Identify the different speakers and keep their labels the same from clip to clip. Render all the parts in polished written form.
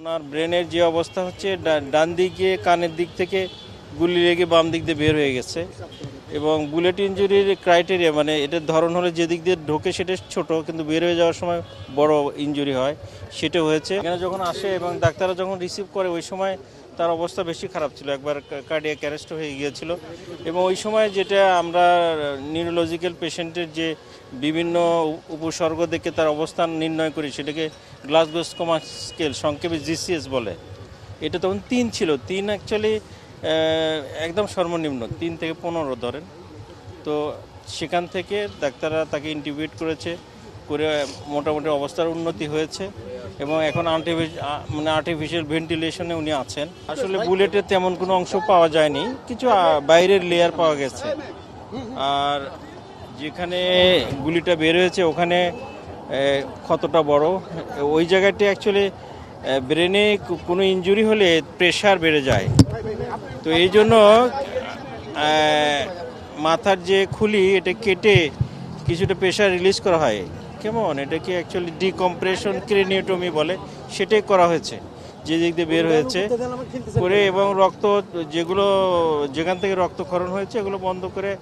Speaker 1: ওনার ব্রেনের যে অবস্থা হচ্ছে, ডান দিকে কানের দিক থেকে গুলি লেগে বাম দিক দিয়ে বের হয়ে গেছে এবং বুলেট ইঞ্জুরির ক্রাইটেরিয়া মানে এটার ধরন হলে যে দিক দিয়ে ঢোকে সেটা ছোট, কিন্তু বের হয়ে যাওয়ার সময় বড় ইঞ্জুরি হয়, সেটা হয়েছে। এখানে যখন আসে এবং ডাক্তাররা যখন রিসিভ করে ওই সময় তার অবস্থা বেশি খারাপ ছিল, একবার কার্ডিয়াক অ্যারেস্ট হয়ে গিয়েছিল। এবং ওই সময় যেটা আমরা নিউরোলজিক্যাল পেশেন্টের যে বিভিন্ন উপসর্গ দেখে তার অবস্থান নির্ণয় করি, সেটাকে গ্লাসগো কোমা স্কেল, সংক্ষেপে জিসিএস বলে। এটা তখন 3 ছিল। 3 অ্যাকচুয়ালি একদম সর্বনিম্ন, 3 থেকে 15 ধরেন। তো সেখান থেকে ডাক্তাররা তাকে ইন্টিউবেট করেছে, করে মোটামুটি অবস্থার উন্নতি হয়েছে এবং এখন আর্টিফিশিয়াল ভেন্টিলেশনে উনি আছেন। আসলে বুলেটের তেমন কোনো অংশ পাওয়া যায়নি, কিছু বাইরের লেয়ার পাওয়া গেছে। আর যেখানে গুলিটা বের হয়েছে ওখানে ক্ষতটা বড়, ওই জায়গাটি অ্যাকচুয়ালি ব্রেনে কোনো ইনজুরি হলে প্রেশার বেড়ে যায়। তো এই জন্য মাথার যে খুলি এটা কেটে কিছুটা প্রেশার রিলিজ করা হয়। কেমন, এটাকে অ্যাকচুয়ালি ডিকম্প্রেশন ক্রেনিওটমি বলে, সেটাই করা হয়েছে, যে দিক দিয়ে বের হয়েছে করে। এবং রক্ত যেখান থেকে রক্তক্ষরণ হয়েছে এগুলো বন্ধ করে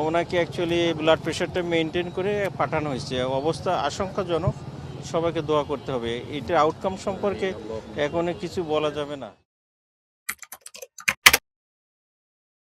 Speaker 1: ওনাকে অ্যাকচুয়ালি ব্লাড প্রেশারটা মেনটেন করে পাঠানো হয়েছে। অবস্থা আশঙ্কাজনক, সবাইকে দোয়া করতে হবে। এটার আউটকাম সম্পর্কে এখন কিছু বলা যাবে না।